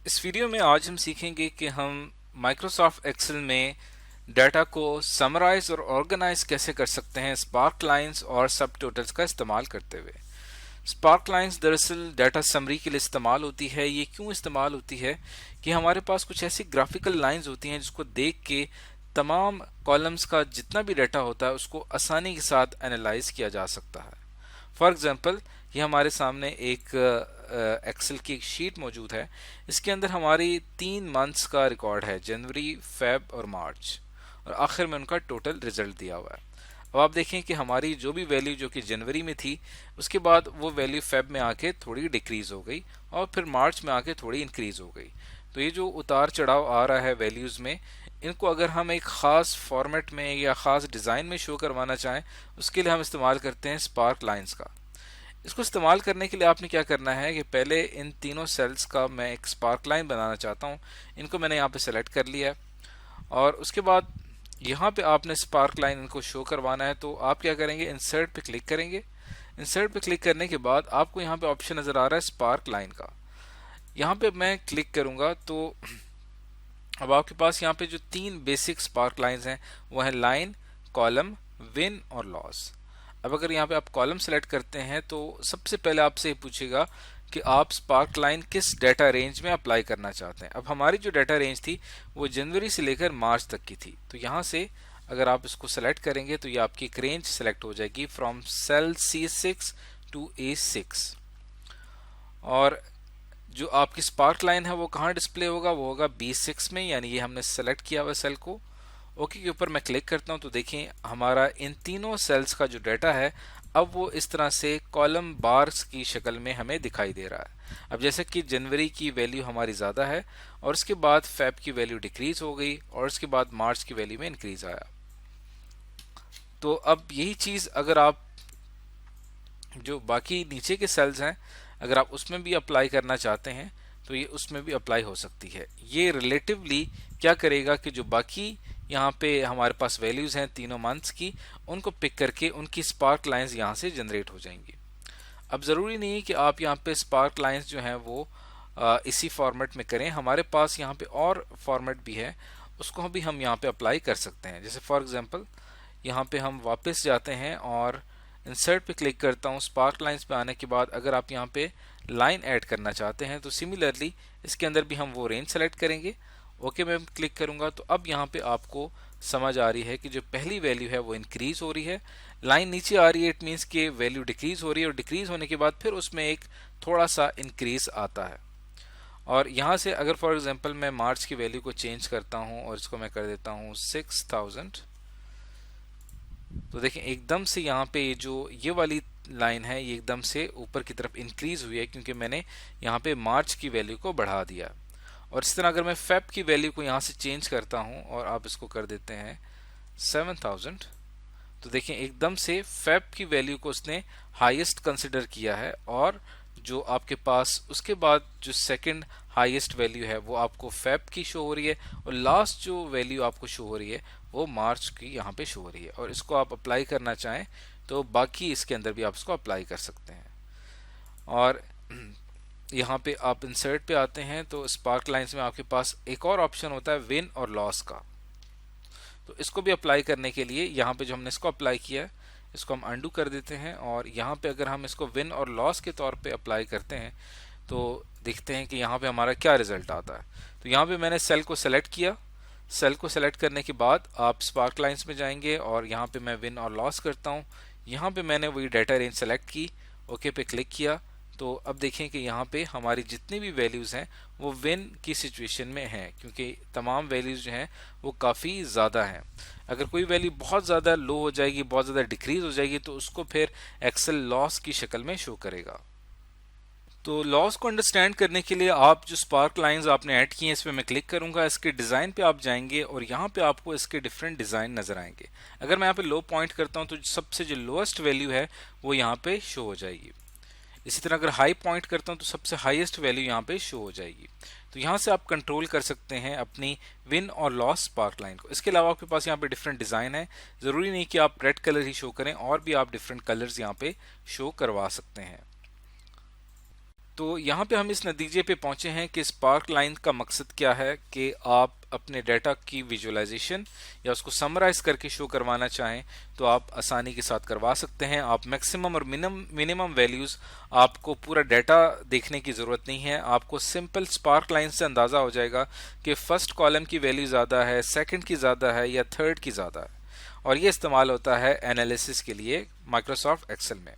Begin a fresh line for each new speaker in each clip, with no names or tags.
इस वीडियो में आज हम सीखेंगे कि हम माइक्रोसॉफ्ट एक्सेल में डाटा को समराइज और ऑर्गेनाइज कैसे कर सकते हैं स्पार्क लाइंस और सब टोटल्स का इस्तेमाल करते हुए। स्पार्क लाइंस दरअसल डाटा समरी के लिए इस्तेमाल होती है। ये क्यों इस्तेमाल होती है कि हमारे पास कुछ ऐसी ग्राफिकल लाइंस होती हैं जिसको देख के तमाम कॉलम्स का जितना भी डाटा होता है उसको आसानी के साथ एनालाइज किया जा सकता है। फॉर एग्जाम्पल, ये हमारे सामने एक एक्सेल की एक शीट मौजूद है। इसके अंदर हमारी 3 मंथ्स का रिकॉर्ड है, जनवरी, फेब और मार्च, और आखिर में उनका टोटल रिजल्ट दिया हुआ है। अब आप देखें कि हमारी जो भी वैल्यू जो कि जनवरी में थी, उसके बाद वो वैल्यू फेब में आके थोड़ी डिक्रीज हो गई और फिर मार्च में आके थोड़ी इंक्रीज हो गई। तो ये जो उतार चढ़ाव आ रहा है वैल्यूज़ में, इनको अगर हम एक ख़ास फॉर्मेट में या ख़ास डिज़ाइन में शो करवाना चाहें, उसके लिए हम इस्तेमाल करते हैं स्पार्क लाइंस का। इसको इस्तेमाल करने के लिए आपने क्या करना है कि पहले इन तीनों सेल्स का मैं एक स्पार्क लाइन बनाना चाहता हूँ। इनको मैंने यहाँ पे सेलेक्ट कर लिया है और उसके बाद यहाँ पे आपने स्पार्क लाइन इनको शो करवाना है। तो आप क्या करेंगे, इंसर्ट पे क्लिक करेंगे। इंसर्ट पे क्लिक करने के बाद आपको यहाँ पे ऑप्शन नज़र आ रहा है स्पार्क लाइन का। यहाँ पे मैं क्लिक करूँगा तो अब आपके पास यहाँ पे जो 3 बेसिक स्पार्क लाइंस हैं वो है लाइन, कॉलम, विन और लॉस। अब अगर यहाँ पे आप कॉलम सेलेक्ट करते हैं तो सबसे पहले आपसे पूछेगा कि आप स्पार्क लाइन किस डाटा रेंज में अप्लाई करना चाहते हैं। अब हमारी जो डाटा रेंज थी वो जनवरी से लेकर मार्च तक की थी। तो यहाँ से अगर आप इसको सेलेक्ट करेंगे तो ये आपकी एक रेंज सेलेक्ट हो जाएगी from cell C6 to A6। और जो आपकी स्पार्क लाइन है वो कहाँ डिस्प्ले होगा, वो होगा B6 में, यानी ये हमने सेलेक्ट किया हुआ सेल को। ओके के ऊपर मैं क्लिक करता हूँ तो देखें हमारा इन तीनों सेल्स का जो डाटा है अब वो इस तरह से कॉलम बार्स की शक्ल में हमें दिखाई दे रहा है। अब जैसे कि जनवरी की वैल्यू हमारी ज़्यादा है और उसके बाद फेब की वैल्यू डिक्रीज हो गई और उसके बाद मार्च की वैल्यू में इंक्रीज आया। तो अब यही चीज़ अगर आप जो बाकी नीचे के सेल्स हैं अगर आप उसमें भी अप्लाई करना चाहते हैं तो ये उसमें भी अप्लाई हो सकती है। ये रिलेटिवली क्या करेगा कि जो बाकी यहाँ पे हमारे पास वैल्यूज़ हैं तीनों मंथ्स की, उनको पिक करके उनकी स्पार्क लाइंस यहाँ से जनरेट हो जाएंगी। अब ज़रूरी नहीं है कि आप यहाँ पे स्पार्क लाइंस जो हैं वो इसी फॉर्मेट में करें। हमारे पास यहाँ पे और फॉर्मेट भी है, उसको भी हम यहाँ पे अप्लाई कर सकते हैं। जैसे फॉर एग्जांपल यहाँ पे हम वापस जाते हैं और इंसर्ट पे क्लिक करता हूँ। स्पार्क लाइंस पे आने के बाद अगर आप यहाँ पे लाइन ऐड करना चाहते हैं तो सिमिलरली इसके अंदर भी हम वो रेंज सेलेक्ट करेंगे। ओके मैं क्लिक करूँगा तो अब यहाँ पे आपको समझ आ रही है कि जो पहली वैल्यू है वो इंक्रीज हो रही है, लाइन नीचे आ रही है, इट मीन्स कि वैल्यू डिक्रीज हो रही है और डिक्रीज होने के बाद फिर उसमें एक थोड़ा सा इंक्रीज आता है। और यहाँ से अगर फॉर एग्जांपल मैं मार्च की वैल्यू को चेंज करता हूँ और इसको मैं कर देता हूँ 6000, तो देखें एकदम से यहाँ पे ये वाली लाइन है ये एकदम से ऊपर की तरफ इंक्रीज हुई है क्योंकि मैंने यहाँ पे मार्च की वैल्यू को बढ़ा दिया। और इस तरह अगर मैं फेब की वैल्यू को यहाँ से चेंज करता हूँ और आप इसको कर देते हैं 7000, तो देखें एकदम से फेब की वैल्यू को उसने हाईएस्ट कंसिडर किया है और जो आपके पास उसके बाद जो सेकंड हाईएस्ट वैल्यू है वो आपको फेब की शो हो रही है और लास्ट जो वैल्यू आपको शो हो रही है वो मार्च की यहाँ पे शो हो रही है। और इसको आप अप्लाई करना चाहें तो बाकी इसके अंदर भी आप इसको अप्लाई कर सकते हैं। और यहाँ पे आप इंसर्ट पे आते हैं तो स्पार्क लाइंस में आपके पास एक और ऑप्शन होता है विन और लॉस का। तो इसको भी अप्लाई करने के लिए यहाँ पे जो हमने इसको अप्लाई किया है इसको हम अंडू कर देते हैं और यहाँ पे अगर हम इसको विन और लॉस के तौर पे अप्लाई करते हैं तो देखते हैं कि यहाँ पे हमारा क्या रिजल्ट आता है। तो यहाँ पे मैंने सेल को सेलेक्ट किया। सेल को सेलेक्ट करने के बाद आप स्पार्क लाइंस में जाएंगे और यहाँ पे मैं विन और लॉस करता हूँ। यहाँ पे मैंने वही डाटा रेंज सेलेक्ट की, ओके पे क्लिक किया। तो अब देखें कि यहाँ पे हमारी जितनी भी वैल्यूज़ हैं वो विन की सिचुएशन में हैं क्योंकि तमाम वैल्यूज़ जो हैं वो काफ़ी ज़्यादा हैं। अगर कोई वैल्यू बहुत ज़्यादा लो हो जाएगी, बहुत ज़्यादा डिक्रीज हो जाएगी तो उसको फिर एक्सेल लॉस की शक्ल में शो करेगा। तो लॉस को अंडरस्टैंड करने के लिए आप जो स्पार्क लाइंस आपने ऐड की हैं इस पर मैं क्लिक करूंगा। इसके डिज़ाइन पे आप जाएंगे और यहाँ पे आपको इसके डिफरेंट डिज़ाइन नज़र आएंगे। अगर मैं यहाँ पे लो पॉइंट करता हूँ तो सबसे जो लोएस्ट वैल्यू है वो यहाँ पे शो हो जाएगी। इसी तरह अगर हाई पॉइंट करता हूँ तो सबसे हाईएस्ट वैल्यू यहाँ पे शो हो जाएगी। तो यहाँ से आप कंट्रोल कर सकते हैं अपनी विन और लॉस स्पार्क लाइन को। इसके अलावा आपके पास यहाँ पे डिफरेंट डिज़ाइन है, ज़रूरी नहीं कि आप रेड कलर ही शो करें, और भी आप डिफरेंट कलर्स यहाँ पे शो करवा सकते हैं। तो यहाँ पे हम इस नतीजे पे पहुंचे हैं कि स्पार्क लाइन का मकसद क्या है कि आप अपने डाटा की विजुअलाइजेशन या उसको समराइज करके शो करवाना चाहें तो आप आसानी के साथ करवा सकते हैं। आप मैक्सिमम और मिनिमम वैल्यूज, आपको पूरा डाटा देखने की ज़रूरत नहीं है। आपको सिंपल स्पार्क लाइन से अंदाज़ा हो जाएगा कि फर्स्ट कॉलम की वैल्यू ज़्यादा है, सेकंड की ज़्यादा है या थर्ड की ज़्यादा है, और ये इस्तेमाल होता है एनालिसिस के लिए माइक्रोसॉफ्ट एक्सेल में।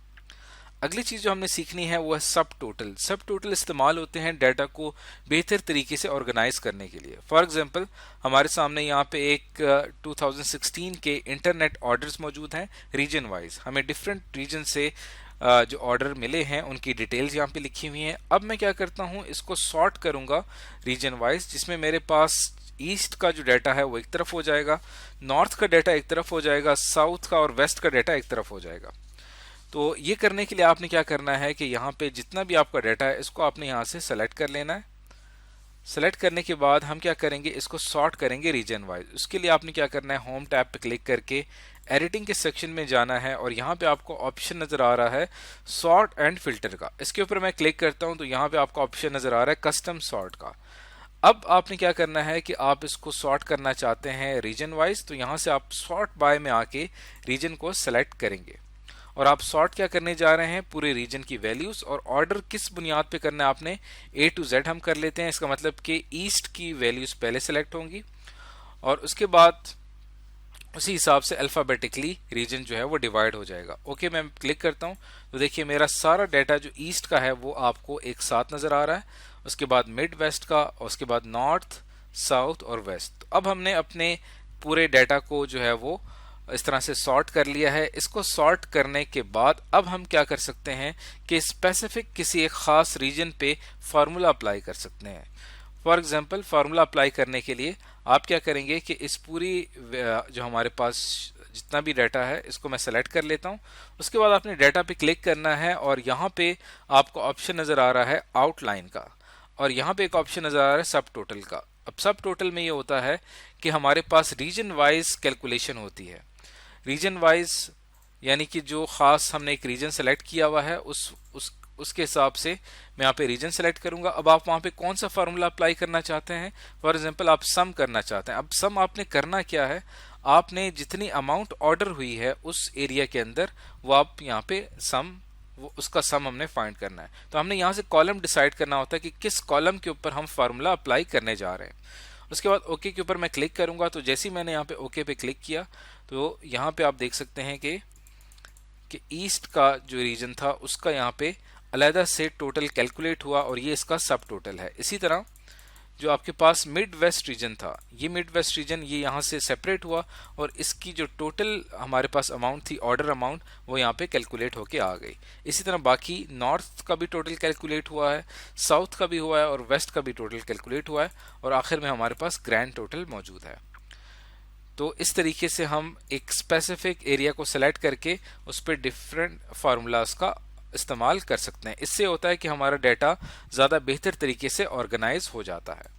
अगली चीज़ जो हमने सीखनी है वो है सब टोटल। सब टोटल इस्तेमाल होते हैं डाटा को बेहतर तरीके से ऑर्गेनाइज करने के लिए। फॉर एग्जांपल, हमारे सामने यहाँ पे एक 2016 के इंटरनेट ऑर्डर्स मौजूद हैं रीजन वाइज। हमें डिफरेंट रीजन से जो ऑर्डर मिले हैं उनकी डिटेल्स यहाँ पे लिखी हुई हैं। अब मैं क्या करता हूँ, इसको सॉर्ट करूँगा रीजन वाइज, जिसमें मेरे पास ईस्ट का जो डाटा है वो एक तरफ हो जाएगा, नॉर्थ का डाटा एक तरफ हो जाएगा, साउथ का और वेस्ट का डाटा एक तरफ हो जाएगा। तो ये करने के लिए आपने क्या करना है कि यहाँ पे जितना भी आपका डाटा है इसको आपने यहाँ से सेलेक्ट कर लेना है। सेलेक्ट करने के बाद हम क्या करेंगे, इसको सॉर्ट करेंगे रीजन वाइज। उसके लिए आपने क्या करना है, होम टैब पे क्लिक करके एडिटिंग के सेक्शन में जाना है और यहाँ पे आपको ऑप्शन नजर आ रहा है सॉर्ट एंड फिल्टर का। इसके ऊपर मैं क्लिक करता हूँ तो यहाँ पे आपको ऑप्शन नजर आ रहा है कस्टम सॉर्ट का। अब आपने क्या करना है कि आप इसको सॉर्ट करना चाहते हैं रीजन वाइज, तो यहाँ से आप सॉर्ट बाय में आके रीजन को सेलेक्ट करेंगे और आप सॉर्ट क्या करने जा रहे हैं, पूरे रीजन की वैल्यूज। और ऑर्डर किस बुनियाद पे करना है आपने, A to Z हम कर लेते हैं। इसका मतलब कि ईस्ट की वैल्यूज पहले सेलेक्ट होंगी और उसके बाद उसी हिसाब से अल्फाबेटिकली रीजन जो है वो डिवाइड हो जाएगा। ओके, मैं क्लिक करता हूँ तो देखिए मेरा सारा डाटा जो ईस्ट का है वो आपको एक साथ नजर आ रहा है, उसके बाद मिड वेस्ट का, और उसके बाद नॉर्थ, साउथ और वेस्ट। तो अब हमने अपने पूरे डाटा को जो है वो इस तरह से सॉर्ट कर लिया है। इसको सॉर्ट करने के बाद अब हम क्या कर सकते हैं कि स्पेसिफिक किसी एक खास रीजन पे फार्मूला अप्लाई कर सकते हैं। फॉर एग्जांपल, फार्मूला अप्लाई करने के लिए आप क्या करेंगे कि इस पूरी जो हमारे पास जितना भी डाटा है इसको मैं सेलेक्ट कर लेता हूं। उसके बाद आपने डाटा पे क्लिक करना है और यहाँ पे आपको ऑप्शन नजर आ रहा है आउटलाइन का, और यहाँ पे एक ऑप्शन नजर आ रहा है सब टोटल का। अब सब टोटल में ये होता है कि हमारे पास रीजन वाइज कैलकुलेशन होती है। रीजन वाइज यानी कि जो खास हमने एक रीजन सेलेक्ट किया हुआ है उसके हिसाब से मैं यहाँ पे रीजन सेलेक्ट करूंगा। अब आप वहाँ पे कौन सा फार्मूला अप्लाई करना चाहते हैं, फॉर एग्जांपल आप सम करना चाहते हैं। अब सम आपने करना क्या है, आपने जितनी अमाउंट ऑर्डर हुई है उस एरिया के अंदर वो आप यहाँ पे उसका सम हमने फाइंड करना है। तो हमने यहाँ से कॉलम डिसाइड करना होता है कि किस कॉलम के ऊपर हम फार्मूला अप्लाई करने जा रहे हैं। उसके बाद ओके के ऊपर मैं क्लिक करूंगा। तो जैसे ही मैंने यहाँ पे ओके पे क्लिक किया तो यहाँ पे आप देख सकते हैं कि ईस्ट का जो रीजन था उसका यहाँ पे अलहदा से टोटल कैलकुलेट हुआ और ये इसका सब टोटल है। इसी तरह जो आपके पास मिड वेस्ट रीजन था, ये मिड वेस्ट रीजन ये यहाँ से सेपरेट हुआ और इसकी जो टोटल हमारे पास अमाउंट थी, ऑर्डर अमाउंट, वो यहाँ पे कैलकुलेट होके आ गई। इसी तरह बाकी नॉर्थ का भी टोटल कैलकुलेट हुआ है, साउथ का भी हुआ है और वेस्ट का भी टोटल कैलकुलेट हुआ है, और आखिर में हमारे पास ग्रैंड टोटल मौजूद है। तो इस तरीके से हम एक स्पेसिफिक एरिया को सेलेक्ट करके उस पर डिफरेंट फार्मूलाज का इस्तेमाल कर सकते हैं। इससे होता है कि हमारा डाटा ज़्यादा बेहतर तरीके से ऑर्गेनाइज हो जाता है।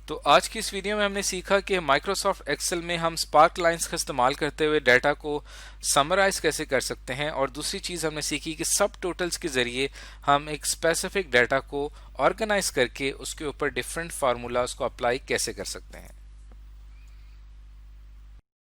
तो आज की इस वीडियो में हमने सीखा कि माइक्रोसॉफ्ट एक्सेल में हम स्पार्क लाइंस का इस्तेमाल करते हुए डाटा को समराइज कैसे कर सकते हैं, और दूसरी चीज़ हमने सीखी कि सब टोटल्स के ज़रिए हम एक स्पेसिफिक डाटा को ऑर्गेनाइज करके उसके ऊपर डिफरेंट फार्मूलाज को अप्लाई कैसे कर सकते हैं।